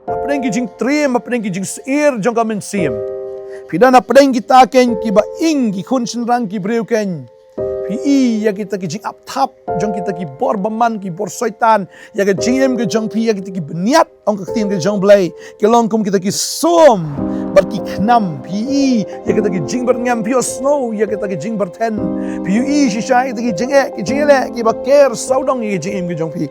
Apdeng ki jing trim, apdeng ki jing seir jong kamen sim. Pidan apdeng kita ken ki ba ing ki kun senrang ki breu ken. Pi ya kita ki jing apthap jong kita ki bor baman ki bor soitan ya ke jingem ke jong pi ya kita ki beniat ong ka tin ke jong blai ke longkum kita ki som bar ki knam pi ya kita ki jing bar ngam pi snow ya kita ki jing bar ten pi si shai kita ki jing ki jing le ki ba ker saudong ya jingem ke jong pi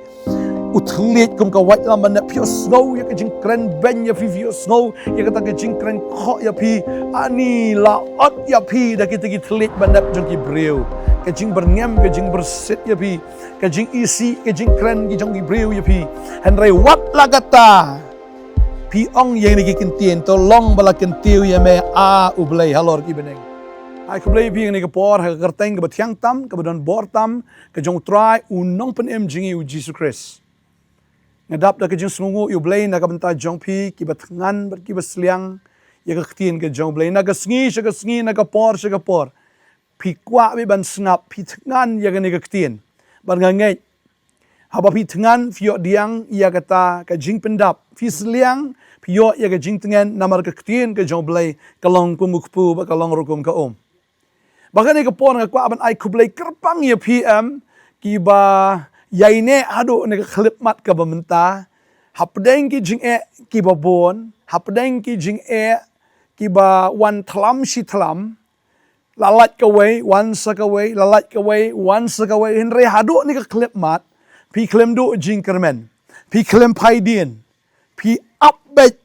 utlit kum ka white lam na pure snow ya ka jing kren ben ya pure snow ya ka ta jing kren kho ya pi ani la ot ya pi da kita ki tlit bandap jong ki breu ka jing berngem ka jing bersit ya pi ka jing isi ka jing kren ki jong ki breu ya pi hynrei wat lagata pi ong yang ni ki kentien to long bala kentiu ya me a ublei halor ki beneng ai kublei pi ni ka por ha kerteng ka bathyang tam ka badon bor tam ka jong try unong pen em jing u Jesus Christ ngadap da ke jing sungu yu blay na ka banta jong pi ki batngan ber ki basliang ya ka ktien ke jong blay na ka sngi na ka por pi kwa bi ban snap pi tngan ya ka ne ka ktien ban nga ngai haba pi tngan fio diang ya kata ka jing pendap pi sliang pi yo ya ka jing tngan namar ka ktien ke jong blay ka long ku mukpu ba ka long rukum ka bahkan ne ka por nga kwa ban ai kublay kerpang ya pm ki ba yaine ado ne khlip mat ka bamenta hapdeng ki jing ki babon hapdeng ki jing ki ba wan thlam shi thlam lalat ka wei wan sa ka wei lalat ka wei wan sa ka wei hynrei hado ne ka khlip mat pi klem do jing kermen pi klem hadien pi upbet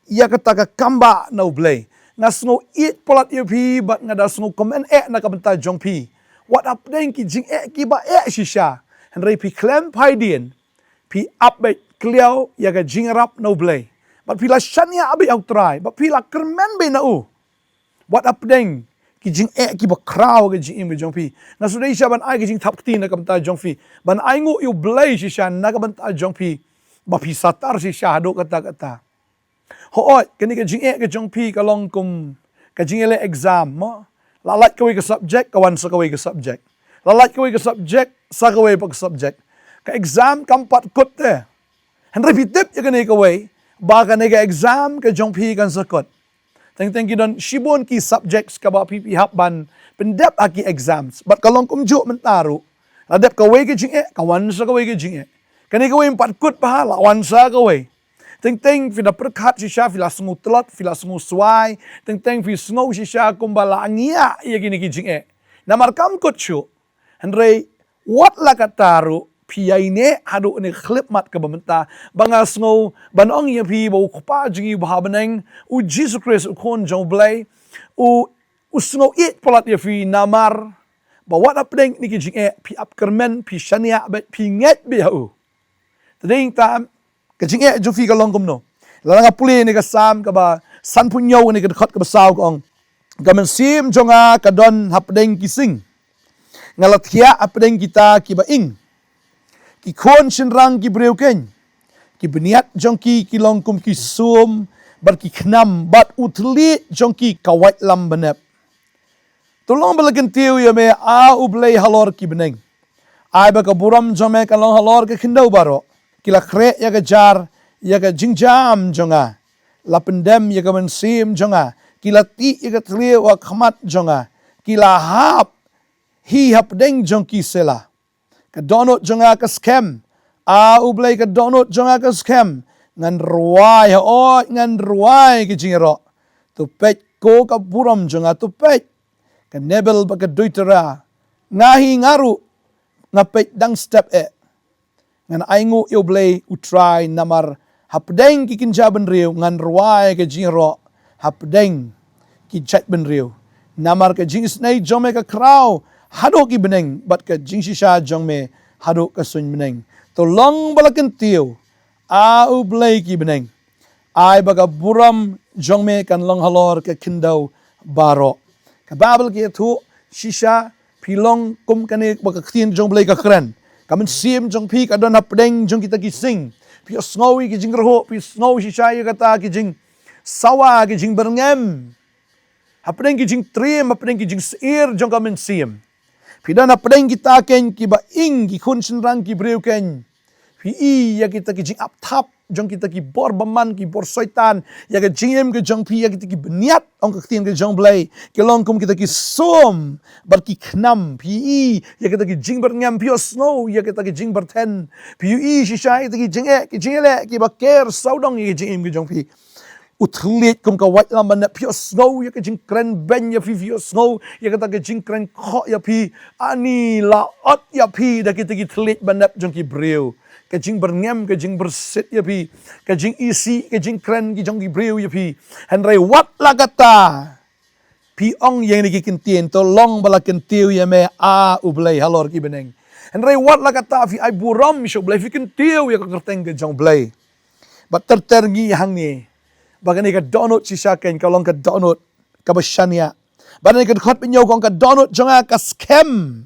ya ka ta ka kamba no blay ngasngo it polat ya pi bat ngada sngo komen na ka benta jong pi what hapdeng ki jing ki ba shisha hynrei pi klem hadien pi upbet kliau ya ga jingrap no blay but pila shania abi au try but pila kermen be na what updeng ki jing ki ba kraw ga jing be jong pi na sudai sha ban ai ga jing thap ti na kam ta jong pi ban ai ngu yu blay shi sha na ga ban ta jong pi ba pi satar shi sha do kata ho oi kani ga jing ga jong pi ka long kum ka jing le exam mo lalat ka we ka subject ka wan sa ka we ka subject lalat ka we ka subject sa ka we pa ka subject ka exam kam pat kut te hynrei pi tip ya kani ka we ba ka ne ga exam ka jong pi kan sakot teng ki don shibon ki subjects ka ba pi hap ban pendep aki exams but kalong kum ju mentaru ladap ka we ka jing ka wan sa ka we ka jing kani ka we pat kut pa la wan sa ka we teng fi da perkat si sha fi la sungu tlat fi la sungu swai teng fi snow si sha kum bala ngia ya kini ki jing namar kam kut chu hynrei wat la kataru piyaine hadu ne khlip mat ka bamenta banga snow banong ya pi bo khpa jingi ba baneng u Jesus Christ kon jong blay u snow it polat ya fi namar ba wat apdeng ni ki jing pi ap kermen pi shania bet pi nget be hu tading tam ka jing jo fi ka long kum no la nga puli ni ka sam ka ba san punyo ni ka khot ka ba saw kong ka men sim jonga ka don hapdeng ki sing ngalathia apdeng kita ki ba ing ki kon senrang ki breu ken ki beniat jong ki long kum ki sum bar ki knam bat utli jong ki kawai lam benep tolong belagen tiu ya me a ublei halor ki beneng ai ba ka buram jome ka long halor ka khindau baro ki la khre ya ka jar ya ka jingjam jonga la pendem ya ka men sim jonga ki la ti ya ka tli wa khmat jonga ki la hap hi hapdeng jong ki sela ka donut jonga ka scam a ublei ka donut jonga ka scam ngan ruai o ngan ruai ki jingro tu pet ko ka buram jonga tu pet ka nebel ba ka duitera ngahi ngaru ngapet dang step ngan aingu ublei utrai namar hapdeng ki kinjaban riu ngan ruai ka jingro hapdeng ki chat ben riu namar ka jing snai jome ka kraw hado ki beneng bat ka jing shisha jong me hado ka sun beneng to long balaken tiu a ublei ki beneng ai baga buram jong me kan long halor ka kindau baro ka babel ki thu shisha pilong kum kane baga ktin jong blei ka kren kamen sim jong pi ka don hapdeng jong kita ki sing pi snowy ki jing roho pi snow shisha ya kata ki jing sawa ki jing berngem hapdeng ki jing trim hapdeng ki jing seir jong kamen sim pidan apdeng kita ken ki ba ing ki kun senrang ki breu ken pi ya kita ki jing ap thap jong kita ki bor baman ki bor syaitan ya ka jingem ke jong pi ya kita ki beniat ong ka tien ke jong blai ke long kum kita ki som bar ki knam pi ya kita ki jing bar ngam pi snow ya kita ki jing bar ten pi shi shai kita ki jing le ki ba ker saudong ya jingem ke jong pi utlit kum ka white lam na pi snow ya ka jing kren ben ya pi snow ya kita ki jing kren kho ya pi ani la ot ya pi da kita ki tlit banap jong ki breu ka jing berngam ka jing bersit ya pi ka jing isi ka jing kren ki jong ki breu ya pi hynrei wat lagata pi ong yang ni ki kentien to long bala kentiu ya me a ublai halor ki beneng hynrei wat lagata fi ai buram sho blai fi kentiu ya ka kerteng ka jong blai bat tertergi hang ni bagani ka donut sisaken ka long ka donut ka basania bagani ka khot pinyo kong ka donut jonga ka scam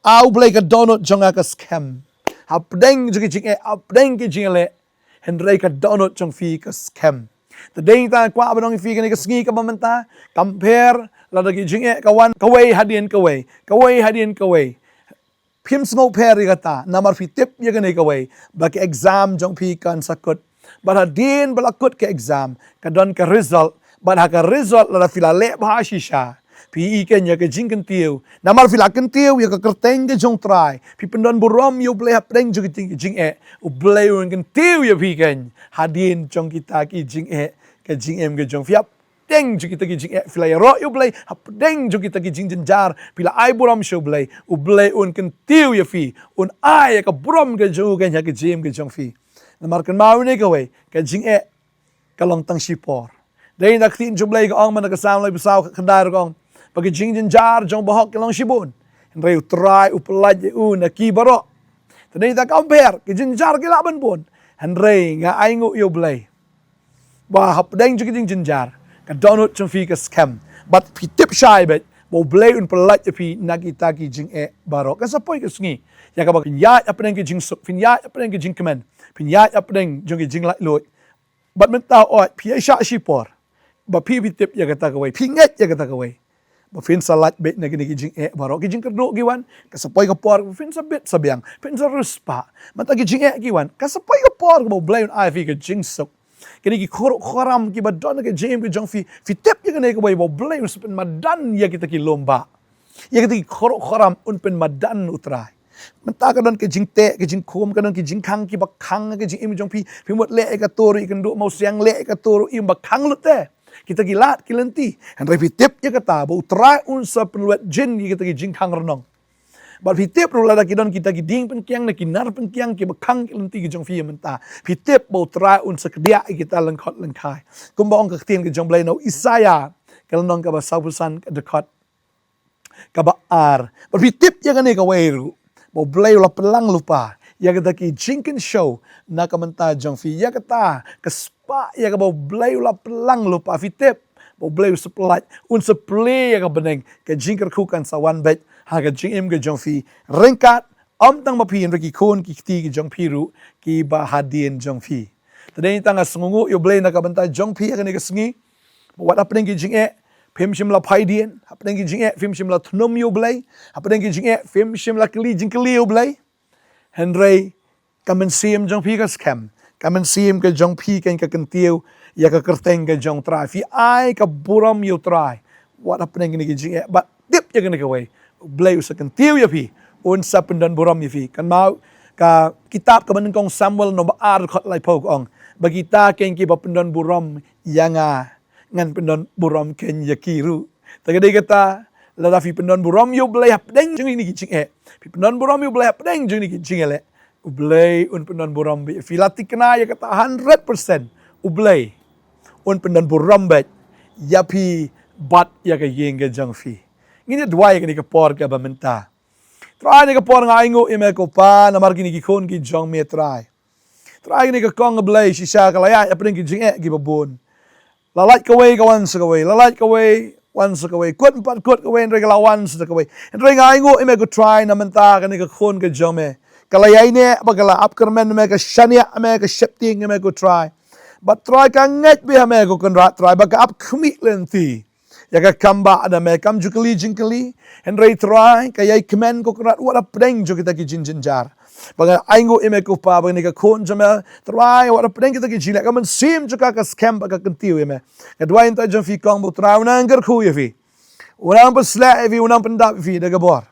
au blai ka donut jonga ka scam apdeng juki jing apdeng ki jing le hynrei ka donut jong fi ka scam the ding ta kwa abang fi ka ni ka sngi ka mamanta compare la da ki jing kawan Kawei hadien Kawei hadien Kawei phim snow pair ka ta namar fi tip ya ka ni Kawei ba ki exam jong fi kan sakut ba hadien balakut ke exam ka don ka result ba ha ka result la fi la le ba shisha pi ken ya ke jing kentiu namar fila kentiu ya ke kerteng ke jong try pi pendon burom yo bleh apreng jong jing u bleh un kentiu ya pi ken hadien jong kita ki jing ke jing em ke jong fiap deng jong kita ki jing fila ya ro yo bleh deng jong kita ki jing jenjar pila ai burom show bleh u bleh un kentiu ya fi un ai ya ke burom ke jong ken ya ke jim ke jong fi namar kan mau ne ke jing kalong tang sipor dei nak tin jong bleh ka ong man ka sam lai besau kendar kong bagi jing jar jong bahok kelong shibun hynrei utrai upelaj na ki baro tadai ta compare ki jing jar ki laban pun hynrei nga aingu yo blai ba hap deng jing jar ka donut jong fi ka scam but pi tip shai bet bo blai un pelaj pi nagita ki jing baro ka sapoi ka sngi ya ka ba ya apeng ki jing suk fin ya apeng ki jing kemen fin ya apeng jong ki jing lai loi but mentau oi pi sha shipor ba pi tip ya ka ta Kawei pi nget ya ka ta Kawei ba fin salat bet na gini jing baro ki jing kerdo giwan kasapoi ka por fin sa bet sabiang fin sa ruspa mata ki jing giwan kasapoi ka por bo blai un ai fi ka jing sok kini ki khoram ki ba don ka jing ki jong fi tip ya gini ka bo blai un pen madan ya kita ki lomba ya kita ki khoram un pen madan utrai mata ka don ki jing te ki jing khom ka don ki jing khang ki ba khang ki jing im jong fi mot le ka toru kan do mau siang le ka toru im ba khang lut kita gilat kilenti hynrei tip ya kata bo try un sa peluat jin kita ki jing khang renong ba tip ru la ki don kita ki ding pen kiang na kinar pen kiang ki bakang kilenti ki jong fi menta tip bo try un sa kedia kita lengkot lengkai kum ba ong ka tien ki jong blai no Isaya kalnong ka ba saupusan ka dekat ka ba ar ba tip ya ka ni ka weiru bo blai la pelang lupa ya kata ki jinkin show na kamenta jong fi ya kata kespa ya ka bo blai la pelang lupa tip bo blai sepelat un seple ya ka beneng ka jinker kukan sawan bet ha ka jingim ke jong fi rengkat om tang ma pi reki kon ki ti ki jong pi ru ki ba hadien jong fi tadai tang sungu yo blai na kamenta jong pi ka ni ka sngi wat apeng ki jing phim shim la phaidien apeng ki jing phim shim la thnom yo blai apeng ki jing phim shim la kli jing kli yo blai hynrei kamen sim jong pi ka scam kamen sim ke jong pi kan ka kentiu ya ka kerteng ke jong try fi ai ka buram yo try what happening ni ki jing but tip ya kan ka wei blai us kentiu ya pi un sa pendan buram ya fi kan mau ka kitab ka man kong Samuel no ar khot lai pok ong bagi ta ken ki ba pendan buram yanga ngan pendan buram ken ya kiru tagadi kata la fi pendan buram yo blai hapdeng jong ni ki jing pi pendan buram yo blai hapdeng jong ni ki jing le ublay un pendan buram bi filati kena ya kata 100% ublay un pendan buram bet ya pi bat ya ka yeng ke jang fi ngini dua ya ni ka por ka ba menta try ni ka por nga ingo ime ko pa na mar kini ki kon ki jang me try ni ka kong ublay si sha ka la ya apeng ki jing ki babon lalat ka wei ka wan sa ka wei lalat ka wei wan sa ka wei kut pat kut ka wei re ka la wan sa ka wei re nga ingo ime ko try na menta ka ni ka kon ka jang me kalayai ne bagala upkerman me ka shania me ka shepting me ko try but try ka nget be me ko kan rat try baga up khmit lenti ya ka kamba ada me kam jukli jinkli hynrei try ka yai kmen ko rat wala preng jo kita ki jinjar Baga aingo ime ko pa baga ni ka kon jama trai wa preng kita ki jilek ka man sim juga ka scam ka kentiu ime. Ka dua inta jom fi kong bu trau na ngar khu ye fi. Unang pasla fi unang pendap fi daga bor.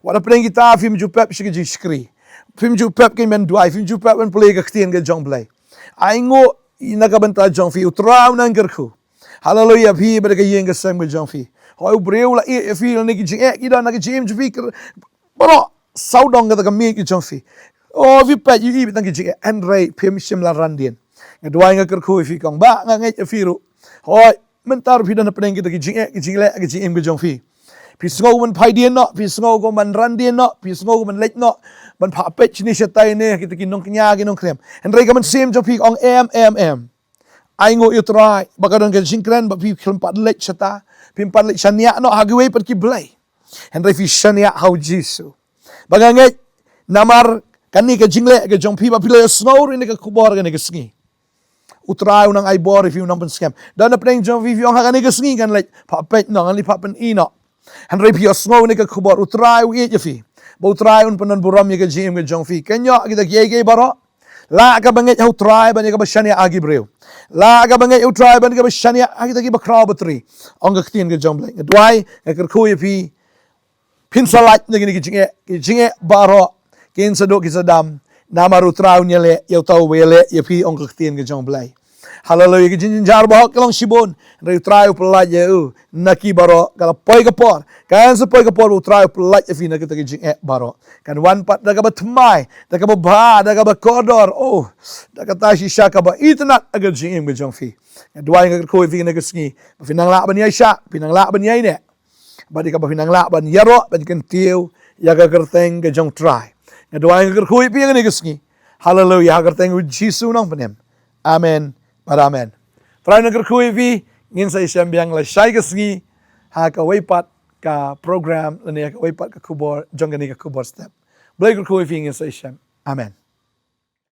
Wa preng kita fi mju pep shi ji skri. Fi mju pep ki men duai fi mju pep men play ka ktien ka jong play. Aingo ina ka banta jong fi utrau na ngar khu. Hallelujah fi ba ka yeng ka sang ba jong fi. Hoi breu la e fi ni ki jing e ki da na ki jim ju fi bro sau dong kata kami ki jong fi. Oh vi pet yu i tang ki jing hynrei pim sim la randien. Ngadwai nga kerkhu fi kong ba nga ngai fi ru. Hoi mentar fi dan peneng kita ki jing le ki jing ki jong fi. Pi sngo man pai dien no, pi sngo ko man randien no, pi sngo ko man lek no. Man pa pet ni setai ne kita ki Nongkhryiem ki Nongkhryiem. Hynrei ka man sim jong fi ong em. Aingo you try bakadan ka jing kren ba pi klempat lek seta. Pi pat lek shania no hagwe per ki blai. Hynrei fi shania how jisu. Baganget namar kani ka jingle ka jong pi ba pila snow rin ka khubor ka ni ka sngi. Utrai unang ai bor if you nang scam. Dan na preng jong vi ka ni ka sngi kan like pa pet no ali pa pen ino. Hynrei pi snow ni ka khubor utrai u ye fi. Ba utrai un panan buram ye ka jim ka jong fi. Kenyo kita ye baro. La ka banget hu try ban ka ba shania agi breu. La ka banget hu try ban ka ba shania agi ta ki ba kraw batri. Ong ka tin ka jong blai. Dwai ka kerkhu ye pi pinsalat na gini kijinge baro kin sadok kisadam namaru trau nyele yau tau wele ya pi ong kaktien ke jong blai. Hallelujah kijin jar bahok kelong shibon reu trau pelat ya naki baro kala poi kapor kan se poi kapor u trau pelat ya fi na kita kijinge baro kan wan pat daga ba tmai daga ba ba daga ba kodor oh daga tashi shaka ba itnat agar jing ke jong fi dua yang ko fi na kesngi pinang la ban yai sha pinang la ban yai ne badi ka pinang la ban yaro ban kan tiu ya ka kerteng ke jong try ngadua yang kerkhui pi ngani kesngi hallelujah kerteng u jisu nang penem amen bar amen try na kerkhui pi ngin sa isem biang la shai kesngi ha ka weipat ka program ne ka weipat ka khubor jong ngani ka khubor step blai kerkhui pi ngin sa isem amen